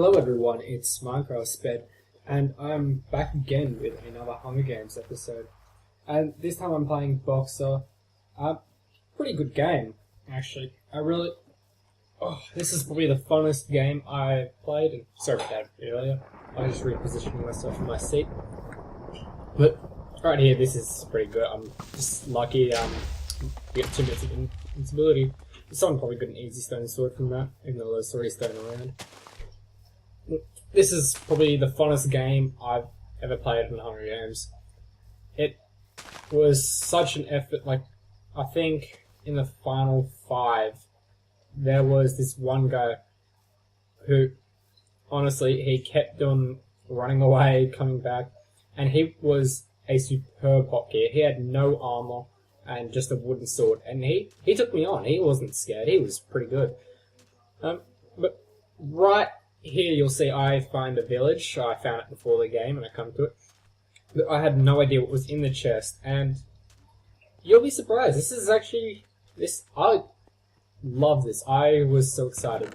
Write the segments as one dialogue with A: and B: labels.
A: Hello everyone, it's MinecraftSped, and I'm back again with another Hunger Games episode. And this time I'm playing Boxer. Pretty good game, actually. This is probably the funnest game I've played, and sorry about that earlier. I was just repositioning myself in my seat. But right here, this is pretty good. I'm just lucky get 2 minutes of invincibility. Someone probably got an easy stone sword from that, even though there's 3 stone around. This is probably the funnest game I've ever played in Hunger Games. It was such an effort. Like, I think in the final 5, there was this one guy who, honestly, he kept on running away, coming back, and he was a superb hotkey. He had no armor and just a wooden sword, and he took me on. He wasn't scared. He was pretty good. But right here you'll see I find a village. I found it before the game and I come to it. But I had no idea what was in the chest, and you'll be surprised. This is actually I love this. I was so excited.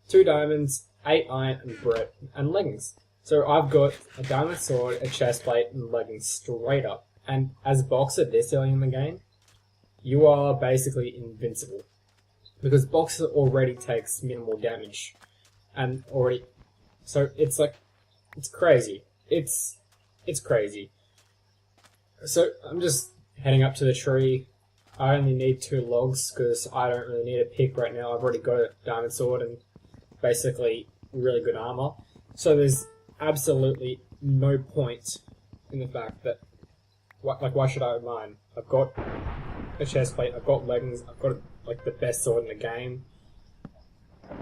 A: 2 diamonds, 8 iron and bread and leggings. So I've got a diamond sword, a chest plate and leggings straight up. And as a Boxer this early in the game, you are basically invincible. Because Boxer already takes minimal damage. And already, so it's like, it's crazy. It's crazy. So I'm just heading up to the tree. I only need 2 logs because I don't really need a pick right now. I've already got a diamond sword and basically really good armor. So there's absolutely no point in the fact that, why should I mine? I've got a chest plate, I've got leggings, I've got like the best sword in the game.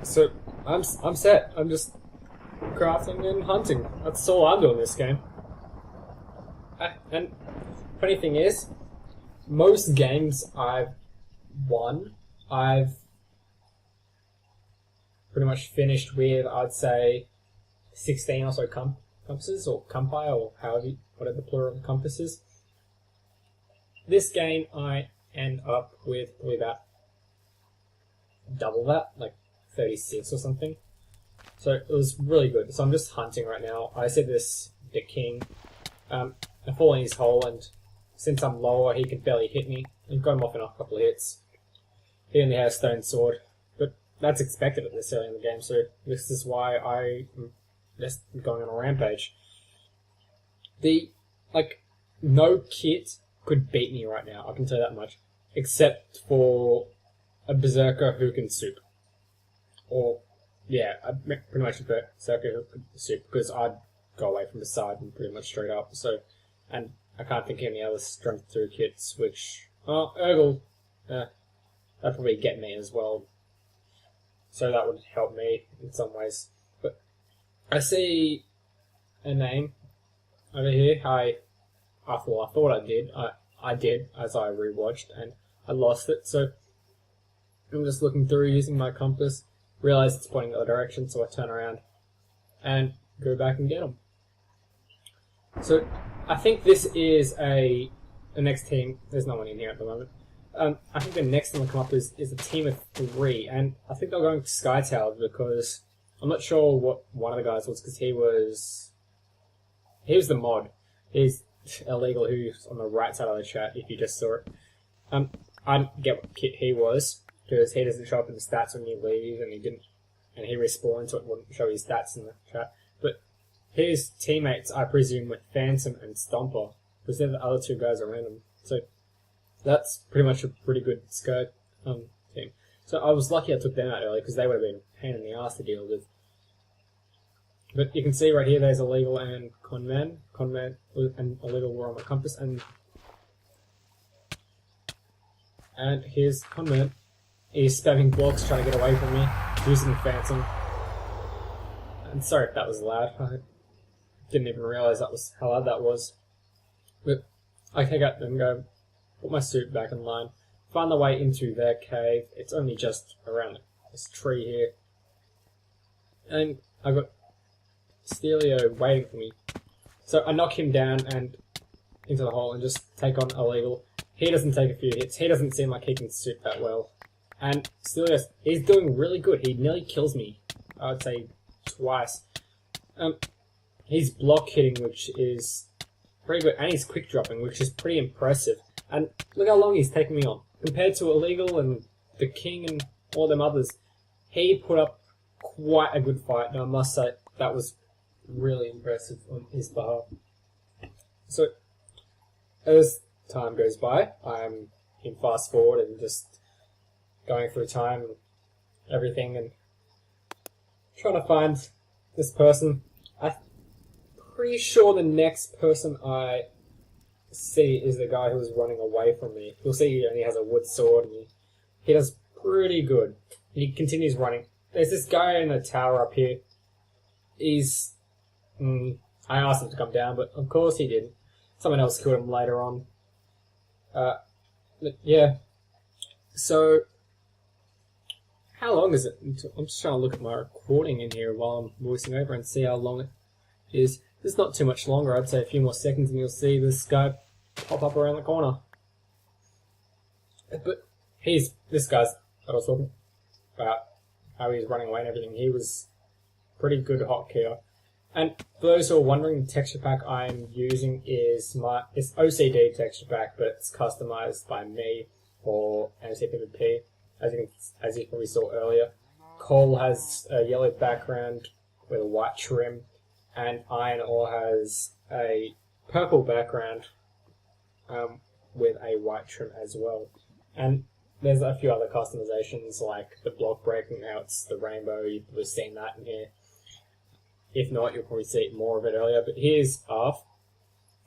A: So I'm set. I'm just crafting and hunting. That's all I'm doing this game. And funny thing is, most games I've won, I've pretty much finished with, I'd say, 16 or so compasses, or campi, or whatever the plural of compass is. This game I end up with probably about double that, like 36 or something. So it was really good. So I'm just hunting right now. I said this the king. I fall in his hole, and since I'm lower, he can barely hit me. And got him off in a couple of hits. He only has a stone sword, but that's expected at this early in the game. So this is why I'm just going on a rampage. No kit could beat me right now. I can tell you that much, except for a berserker who can soup. Or, yeah, pretty much a berserker who could soup, because I'd go away from the side and pretty much straight up. So, and I can't think of any other strength 2 kits, which, Urgle, that'd probably get me as well. So that would help me in some ways. But I see a name over here. I thought I did. I did, as I rewatched, and I lost it. So I'm just looking through using my compass. Realize it's pointing the other direction, so I turn around and go back and get them. So I think this is the next team. There's no one in here at the moment. I think the next one to come up is a team of 3, and I think they're going to Sky Towers because I'm not sure what one of the guys was, because he was the mod. He's illegal, who's on the right side of the chat if you just saw it. I didn't get what kit he was, because he doesn't show up in the stats when you leave, and he respawned, so it wouldn't show his stats in the chat. But his teammates, I presume, were Phantom and Stomper, because they're the other 2 guys around him. So that's pretty much a pretty good Sky team. So I was lucky I took them out early, because they would have been a pain in the ass to deal with. But you can see right here, there's Illegal and Conman. Conman and Illegal were on my compass, and here's Conman. He's spamming blocks, trying to get away from me, using Phantom. And sorry if that was loud. I didn't even realize that was how loud that was. But I take out and go, put my suit back in line, find the way into their cave. It's only just around this tree here. And I got Stelio waiting for me. So I knock him down and into the hole and just take on Illegal. He doesn't take a few hits. He doesn't seem like he can soup that well. And Stelio, he's doing really good. He nearly kills me. I would say twice. He's block hitting, which is pretty good, and he's quick dropping, which is pretty impressive. And look how long he's taken me on. Compared to Illegal and the King and all them others, he put up quite a good fight, and I must say that was really impressive on his behalf. So, as time goes by, I'm in fast forward and just going through time and everything and trying to find this person. I'm pretty sure the next person I see is the guy who was running away from me. You'll see he only has a wood sword and he does pretty good. He continues running. There's this guy in a tower up here. He's... I asked him to come down, but of course he didn't. Someone else killed him later on. But yeah. So, how long is it? I'm just trying to look at my recording in here while I'm voicing over and see how long it is. It's not too much longer. I'd say a few more seconds and you'll see this guy pop up around the corner. But this guy's that I was talking about, how he's running away and everything. He was pretty good hotkey. And for those who are wondering, the texture pack I'm using is it's OCD texture pack, but it's customized by me for MCPVP, as you probably saw earlier. Coal has a yellow background with a white trim, and Iron Ore has a purple background with a white trim as well. And there's a few other customizations like the block breaking out, the rainbow. You've probably seen that in here. If not, you'll probably see more of it earlier. But here's Arf.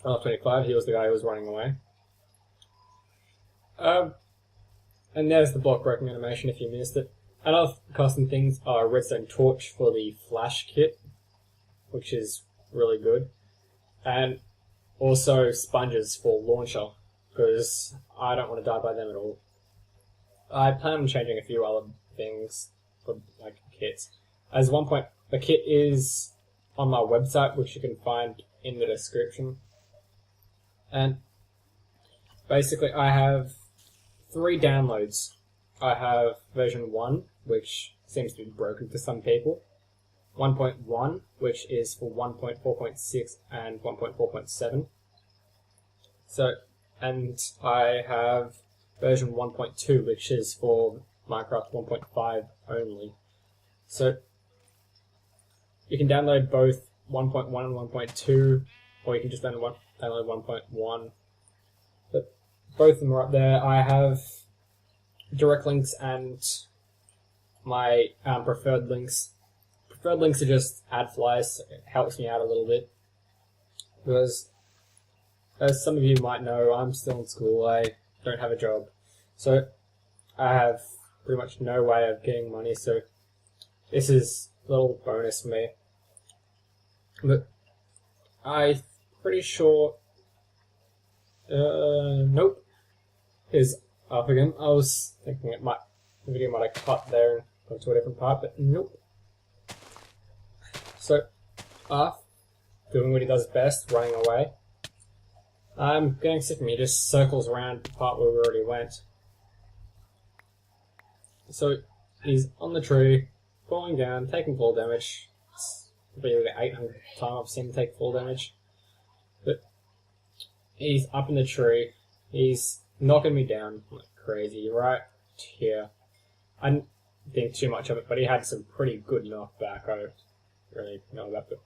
A: Arf25, he was the guy who was running away. And there's the block breaking animation if you missed it. And other custom things are redstone torch for the flash kit, which is really good. And also sponges for launcher, because I don't want to die by them at all. I plan on changing a few other things for like kits. As one point, the kit is on my website, which you can find in the description. And basically I have 3 downloads. I have version 1, which seems to be broken for some people. 1.1, which is for 1.4.6 and 1.4.7. So, and I have version 1.2, which is for Minecraft 1.5 only. So, you can download both 1.1 and 1.2, or you can just download 1.1. But both of them are up there. I have direct links and my preferred links. Preferred links are just ad flies. So it helps me out a little bit. Because, as some of you might know, I'm still in school. I don't have a job. So, I have pretty much no way of getting money. So, this is a little bonus for me. But I'm pretty sure. Nope. Is up again. I was thinking the video might have cut there and gone to a different part, but nope. So, doing what he does best, running away. I'm getting sick of me. He just circles around the part where we already went. So, he's on the tree, falling down, taking fall damage. Probably the 800th time I've seen him take fall damage. But he's up in the tree. He's knocking me down like crazy right here. I didn't think too much of it, but he had some pretty good knockback. I don't really know about it.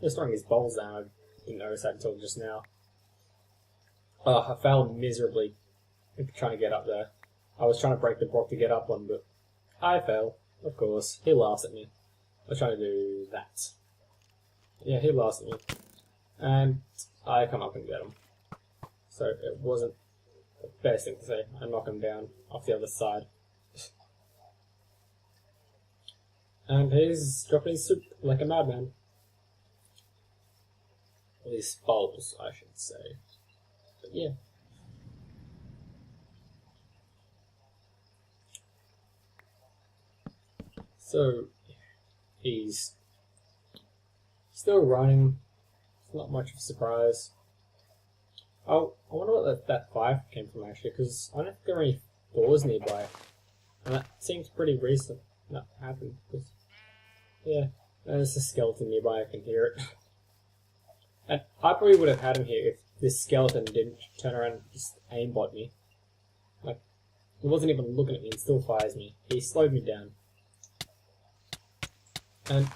A: Just throwing his balls down, I didn't notice that until just now. I failed miserably trying to get up there. I was trying to break the block to get up one, but I fell, of course. He laughs at me. I was trying to do that. Yeah, he laughs at me. And I come up and get him. So it wasn't the best thing to say. I knock him down off the other side. And he's dropping his soup like a madman. Or his bowls, I should say. But yeah. So, he's still running. It's not much of a surprise. Oh, I wonder what that fire came from actually, because I don't think there are any doors nearby. And that seems pretty recent that happened. Yeah, There's a skeleton nearby, I can hear it. And I probably would have had him here if this skeleton didn't turn around and just aimbot me. Like, he wasn't even looking at me and still fires me. He slowed me down. And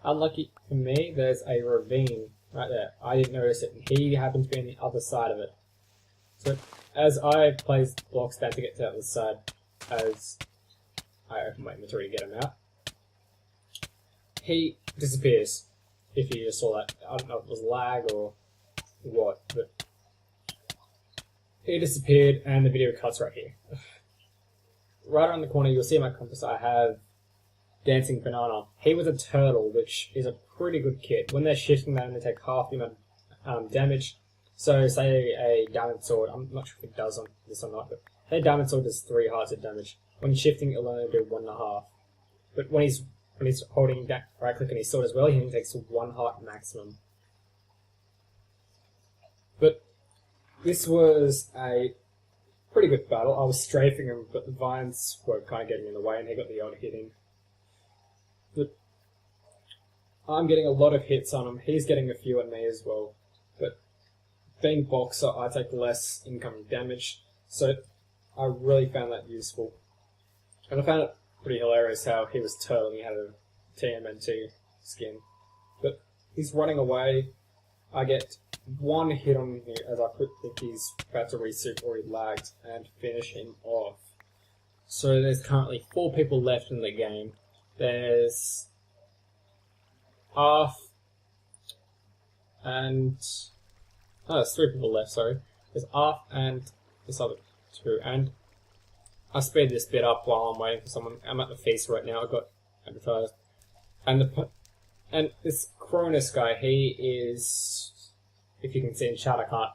A: unlucky for me, there's a ravine right there. I didn't notice it, and he happened to be on the other side of it. So, as I placed blocks down to get to the other side, as I open my inventory to get him out, he disappears. If you just saw that, I don't know if it was lag or what, but he disappeared and the video cuts right here. Right around the corner, you'll see my compass. I have Dancing Banana. He was a turtle, which is a pretty good kit. When they're shifting, they only take half the amount of damage. So, say a diamond sword, I'm not sure if it does on this or not, but say a diamond sword does 3 hearts of damage. When shifting, it'll only do 1.5. But when he's holding that right click on his sword as well, he only takes 1 heart maximum. But this was a pretty good battle. I was strafing him, but the vines were kind of getting in the way, and he got the odd hitting. But I'm getting a lot of hits on him. He's getting a few on me as well. But being boxer, I take less incoming damage, so I really found that useful. And I found it pretty hilarious how he was turtling. He had a TMNT skin. But he's running away. I get 1 hit on him here as I think he's about to resuit or he lagged and finish him off. So there's currently 4 people left in the game. There's Arf and... oh, there's 3 people left, sorry. There's Arf and this other 2. And I speed this bit up while I'm waiting for someone. I'm at the feast right now. I got advertised. And this Cronus guy, he is, if you can see in chat, I can't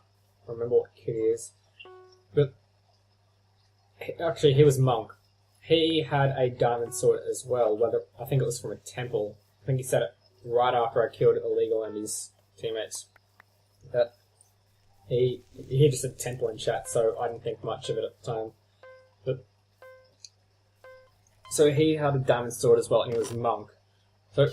A: remember what kid he is. But actually, he was Monk. He had a diamond sword as well. Whether I think it was from a temple. I think he said it right after I killed Illegal and his teammates. That he just said temple in chat, so I didn't think much of it at the time. But so he had a diamond sword as well, and he was Monk. So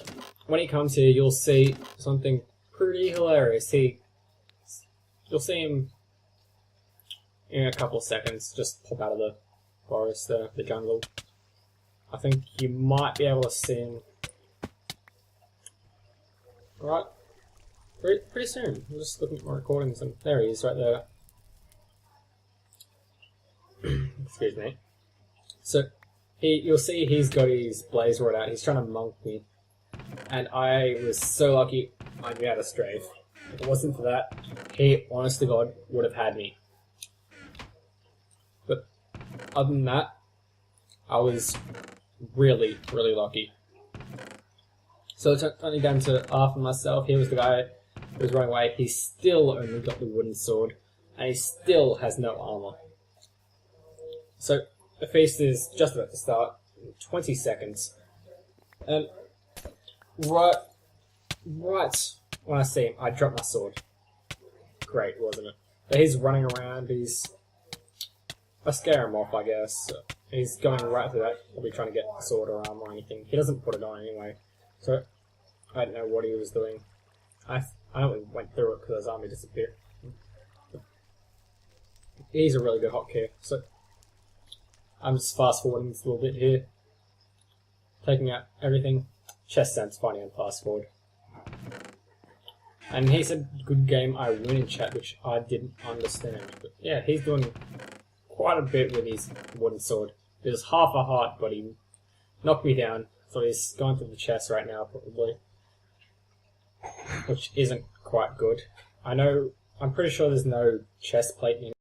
A: when he comes here, you'll see something pretty hilarious. You'll see him in a couple of seconds just pop out of the forest, the jungle. I think you might be able to see him right pretty soon. I'm just looking at my recordings, and there he is, right there. Excuse me. So you'll see he's got his blaze rod out. He's trying to monk me, and I was so lucky I knew how to strafe. If it wasn't for that, he, honest to God, would have had me. But other than that, I was really, really lucky. So it's only down to Arf and myself. He was the guy who was running away. He still only got the wooden sword, and he still has no armor. So the feast is just about to start in 20 seconds. And right when I see him, I drop my sword. Great, wasn't it? But he's running around, I scare him off, I guess. He's going right through that, probably trying to get a sword or armor or anything. He doesn't put it on anyway. So, I don't know what he was doing. I only went through it because his army disappeared. He's a really good hotkey, so I'm just fast forwarding this little bit here. Taking out everything. Chest sounds funny on fast forward. And he said, good game, I win in chat, which I didn't understand. But yeah, he's doing quite a bit with his wooden sword. It was half a heart, but he knocked me down. So he's going through the chest right now, probably. Which isn't quite good. I'm pretty sure there's no chest plate in